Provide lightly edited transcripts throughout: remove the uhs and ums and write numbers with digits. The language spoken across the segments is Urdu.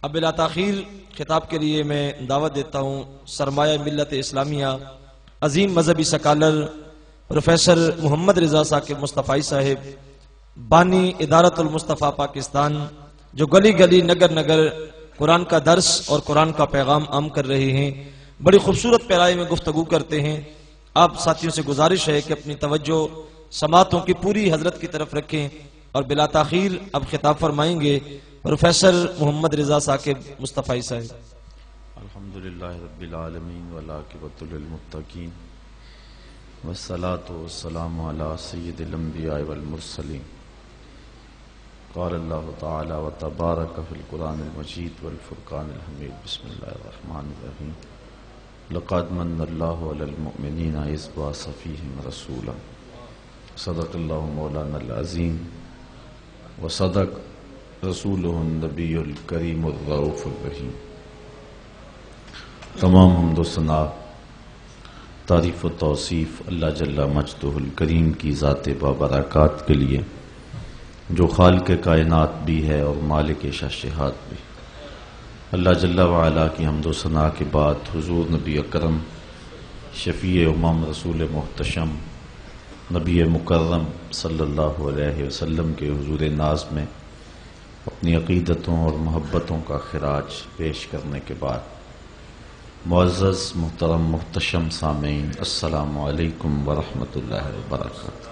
اب بلا تاخیر خطاب کے لیے میں دعوت دیتا ہوں سرمایہ ملت اسلامیہ عظیم مذہبی سکالر پروفیسر محمد رضا ثاقب مصطفی صاحب، بانی ادارت المصطفیٰ پاکستان، جو گلی گلی نگر نگر قرآن کا درس اور قرآن کا پیغام عام کر رہے ہیں، بڑی خوبصورت پیرائے میں گفتگو کرتے ہیں۔ آپ ساتھیوں سے گزارش ہے کہ اپنی توجہ سماعتوں کی پوری حضرت کی طرف رکھیں اور بلا تاخیر اب خطاب فرمائیں گے پروفیسر محمد رضا ثاقب مصطفی صاحب۔ الحمدللہ رب العالمین والعاقبۃ للمتقین والصلاة والسلام علی سید الانبیاء والمرسلین۔ قال اللہ تعالی وتبارک فی القرآن المجید والفرقان الحمید۔ بسم اللہ الرحمن الرحیم۔ لقد من اللہ علی المؤمنین اذ بعث فیہم رسولا۔ صدق اللہ مولانا العظیم وصدق رسولہ النبی الکریم الرؤوف الرحیم۔ تمام حمد و ثنا، تعریف و توصیف اللہ جل مجدہ الکریم کی ذات بابرکات کے لیے، جو خالق کائنات بھی ہے اور مالک شاشہات بھی۔ اللہ جل وعلا کی حمد و ثنا کے بعد حضور نبی اکرم شفیع امم رسول محتشم نبی مکرم صلی اللہ علیہ وسلم کے حضور ناز میں اپنی عقیدتوں اور محبتوں کا خراج پیش کرنے کے بعد، معزز محترم محتشم سامعین، السلام علیکم ورحمۃ اللہ وبرکاتہ۔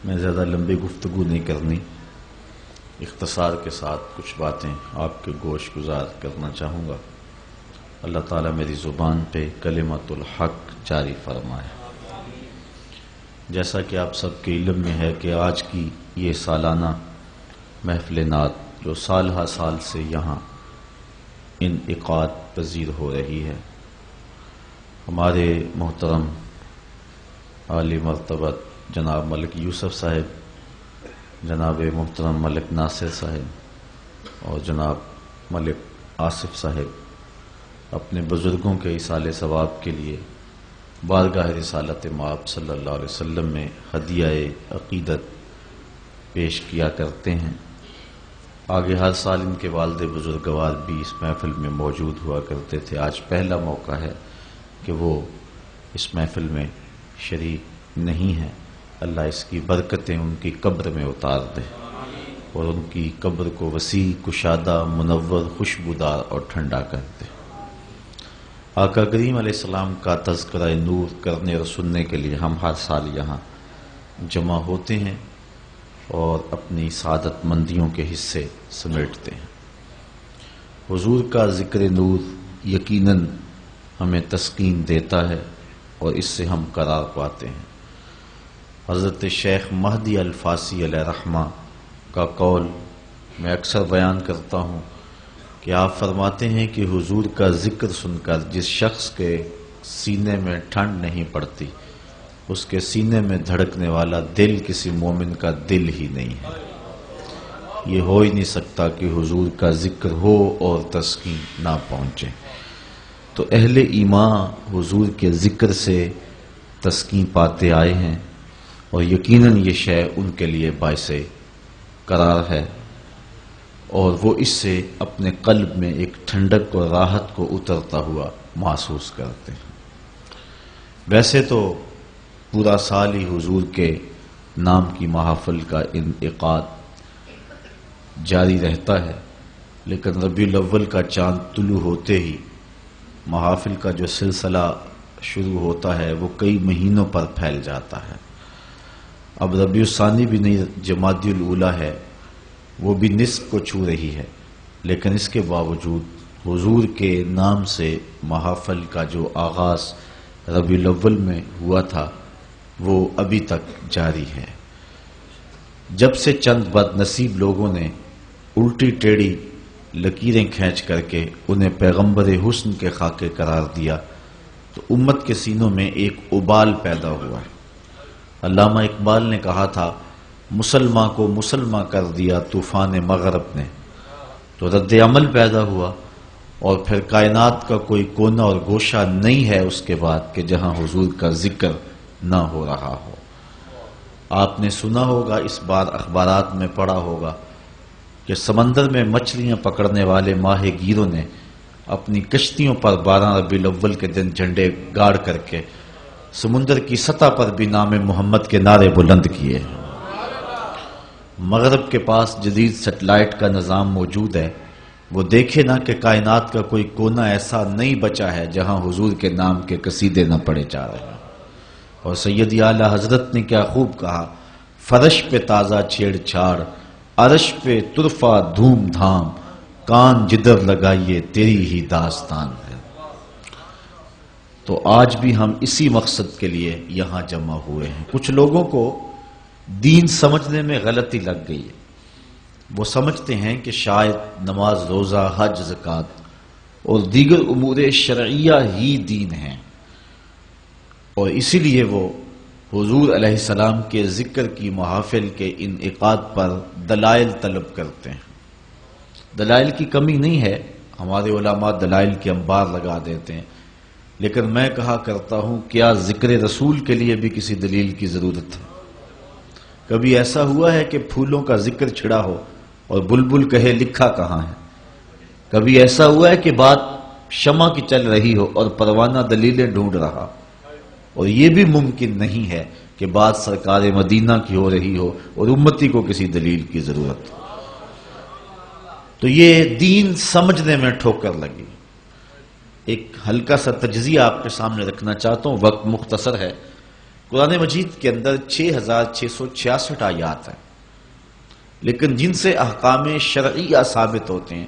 میں زیادہ لمبی گفتگو نہیں کرنی، اختصار کے ساتھ کچھ باتیں آپ کے گوش گزار کرنا چاہوں گا۔ اللہ تعالیٰ میری زبان پہ کلمۃ الحق جاری فرمائے۔ جیسا کہ آپ سب کے علم میں ہے کہ آج کی یہ سالانہ محفل نعت جو سال ہا سال سے یہاں انعقاد پذیر ہو رہی ہے، ہمارے محترم عالی مرتبت جناب ملک یوسف صاحب، جناب محترم ملک ناصر صاحب اور جناب ملک آصف صاحب اپنے بزرگوں کے ایصال ثواب کے لیے بارگاہ رسالت مآب صلی اللہ علیہ وسلم میں ہدیہ عقیدت پیش کیا کرتے ہیں۔ آگے ہر سال ان کے والد بزرگوار بھی اس محفل میں موجود ہوا کرتے تھے۔ آج پہلا موقع ہے کہ وہ اس محفل میں شریک نہیں ہیں۔ اللہ اس کی برکتیں ان کی قبر میں اتار دے اور ان کی قبر کو وسیع، کشادہ، منور، خوشبودار اور ٹھنڈا کر دے۔ آقا کریم علیہ السلام کا تذکرہ نور کرنے اور سننے کے لیے ہم ہر سال یہاں جمع ہوتے ہیں اور اپنی سعادت مندیوں کے حصے سمیٹتے ہیں۔ حضور کا ذکر نور یقیناً ہمیں تسکین دیتا ہے اور اس سے ہم قرار پاتے ہیں۔ حضرت شیخ مہدی الفاسی علیہ رحمہ کا قول میں اکثر بیان کرتا ہوں کہ آپ فرماتے ہیں کہ حضور کا ذکر سن کر جس شخص کے سینے میں ٹھنڈ نہیں پڑتی، اس کے سینے میں دھڑکنے والا دل کسی مومن کا دل ہی نہیں ہے۔ یہ ہو ہی نہیں سکتا کہ حضور کا ذکر ہو اور تسکین نہ پہنچے۔ تو اہل ایمان حضور کے ذکر سے تسکین پاتے آئے ہیں اور یقیناً یہ شے ان کے لیے باعث قرار ہے اور وہ اس سے اپنے قلب میں ایک ٹھنڈک اور راحت کو اترتا ہوا محسوس کرتے ہیں۔ ویسے تو پورا سال ہی حضور کے نام کی محافل کا انعقاد جاری رہتا ہے، لیکن ربیع الاول کا چاند طلوع ہوتے ہی محافل کا جو سلسلہ شروع ہوتا ہے وہ کئی مہینوں پر پھیل جاتا ہے۔ اب ربیع الثانی بھی نہیں، جمادی الاولیٰ ہے، وہ بھی نصف کو چھو رہی ہے، لیکن اس کے باوجود حضور کے نام سے محافل کا جو آغاز ربیع الاول میں ہوا تھا وہ ابھی تک جاری ہے۔ جب سے چند بد نصیب لوگوں نے الٹی ٹیڑھی لکیریں کھینچ کر کے انہیں پیغمبر حسن کے خاکے قرار دیا تو امت کے سینوں میں ایک ابال پیدا ہوا ہے۔ علامہ اقبال نے کہا تھا، مسلماں کو مسلماں کر دیا طوفان مغرب نے، تو رد عمل پیدا ہوا اور پھر کائنات کا کوئی کونا اور گوشہ نہیں ہے اس کے بعد کہ جہاں حضور کا ذکر نہ ہو رہا ہو۔ آپ نے سنا ہوگا، اس بار اخبارات میں پڑھا ہوگا کہ سمندر میں مچھلیاں پکڑنے والے ماہی گیروں نے اپنی کشتیوں پر 12 ربیع الاول کے دن جھنڈے گاڑ کر کے سمندر کی سطح پر بھی نام محمد کے نعرے بلند کیے۔ مغرب کے پاس جدید سیٹلائٹ کا نظام موجود ہے، وہ دیکھے نا کہ کائنات کا کوئی کونا ایسا نہیں بچا ہے جہاں حضور کے نام کے قصیدے نہ پڑے جا رہے ہیں۔ اور سیدی اعلیٰ حضرت نے کیا خوب کہا، فرش پہ تازہ چھیڑ چھاڑ، عرش پہ طرفہ دھوم دھام، کان جدر لگائیے تیری ہی داستان ہے۔ تو آج بھی ہم اسی مقصد کے لیے یہاں جمع ہوئے ہیں۔ کچھ لوگوں کو دین سمجھنے میں غلطی لگ گئی ہے، وہ سمجھتے ہیں کہ شاید نماز، روزہ، حج، زکوٰۃ اور دیگر امور شرعیہ ہی دین ہیں، اور اسی لیے وہ حضور علیہ السلام کے ذکر کی محافل کے انعقاد پر دلائل طلب کرتے ہیں۔ دلائل کی کمی نہیں ہے، ہمارے علماء دلائل کے انبار لگا دیتے ہیں، لیکن میں کہا کرتا ہوں کیا ذکر رسول کے لیے بھی کسی دلیل کی ضرورت ہے؟ کبھی ایسا ہوا ہے کہ پھولوں کا ذکر چھڑا ہو اور بلبل کہے لکھا کہاں ہے؟ کبھی ایسا ہوا ہے کہ بات شمع کی چل رہی ہو اور پروانہ دلیلیں ڈھونڈ رہا؟ اور یہ بھی ممکن نہیں ہے کہ بات سرکار مدینہ کی ہو رہی ہو اور امتی کو کسی دلیل کی ضرورت ہو۔ تو یہ دین سمجھنے میں ٹھوکر لگی۔ ایک ہلکا سا تجزیہ آپ کے سامنے رکھنا چاہتا ہوں، وقت مختصر ہے۔ قرآن مجید کے اندر 6666 آیات ہیں، لیکن جن سے احکام شرعیہ ثابت ہوتے ہیں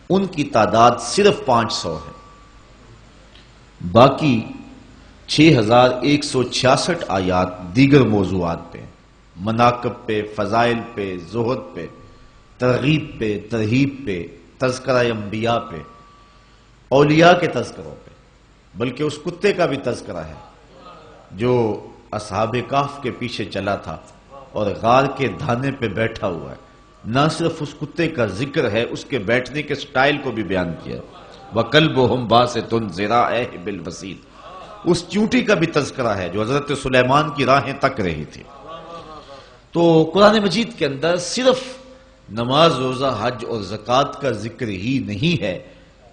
ان کی تعداد صرف 500 ہے۔ باقی 6166 آیات دیگر موضوعات پہ، مناقب پہ، فضائل پہ، زہد پہ، ترغیب پہ، ترہیب پہ، تذکرہ انبیاء پہ، اولیاء کے تذکروں پہ، بلکہ اس کتے کا بھی تذکرہ ہے جو اصحاب کہف کے پیچھے چلا تھا اور غار کے دھانے پہ بیٹھا ہوا ہے۔ نہ صرف اس کتے کا ذکر ہے، اس کے بیٹھنے کے سٹائل کو بھی بیان کیا۔ وَقَلْبُهُمْ بَاسِطٌ ذِرَاعَيْهِ بِالْوَسِيلِ، اس چونٹی کا بھی تذکرہ ہے جو حضرت سلیمان کی راہیں تک رہی تھی۔ تو قرآن مجید کے اندر صرف نماز، روزہ، حج اور زکوٰۃ کا ذکر ہی نہیں ہے،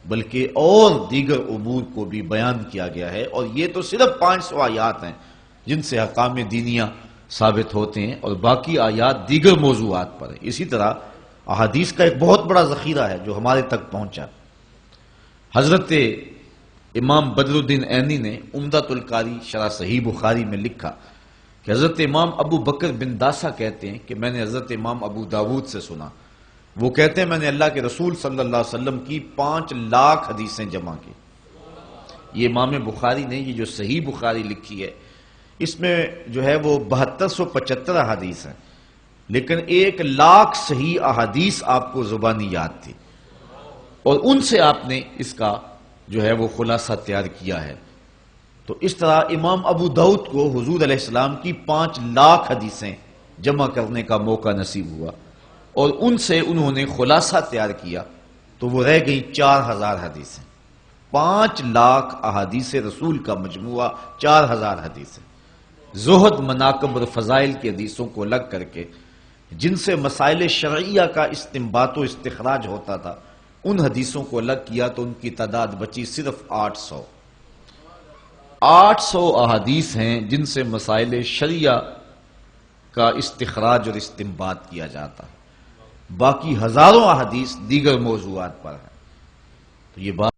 بلکہ اور دیگر امور کو بھی بیان کیا گیا ہے، اور یہ تو صرف 500 آیات ہیں جن سے احکام دینیہ ثابت ہوتے ہیں، اور باقی آیات دیگر موضوعات پر ہیں۔ اسی طرح احادیث کا ایک بہت بڑا ذخیرہ ہے جو ہمارے تک پہنچا۔ حضرت امام بدر الدین عینی نے عمدۃ القاری شرح صحیح بخاری میں لکھا کہ حضرت امام ابو بکر بن داسہ کہتے ہیں کہ میں نے حضرت امام ابو داود سے سنا، وہ کہتے ہیں میں نے اللہ کے رسول صلی اللہ علیہ وسلم کی 5 لاکھ حدیثیں جمع کی۔ یہ امام بخاری نے یہ جو صحیح بخاری لکھی ہے، اس میں جو ہے وہ 7275 احادیث ہیں، لیکن 1 لاکھ صحیح احادیث آپ کو زبانی یاد تھی، اور ان سے آپ نے اس کا جو ہے وہ خلاصہ تیار کیا ہے۔ تو اس طرح امام ابو داؤد کو حضور علیہ السلام کی 5 لاکھ حدیثیں جمع کرنے کا موقع نصیب ہوا، اور ان سے انہوں نے خلاصہ تیار کیا، تو وہ رہ گئی 4000 حدیثیں۔ 5 لاکھ احادیث رسول کا مجموعہ 4000 حدیثیں، زہد، مناقب اور فضائل کی حدیثوں کو الگ کر کے جن سے مسائل شرعیہ کا استنباط و استخراج ہوتا تھا، ان حدیثوں کو الگ کیا تو ان کی تعداد بچی صرف 800۔ 800 احادیث ہیں جن سے مسائل شرعیہ کا استخراج اور استنباط کیا جاتا ہے، باقی ہزاروں احادیث دیگر موضوعات پر ہیں۔ تو یہ بات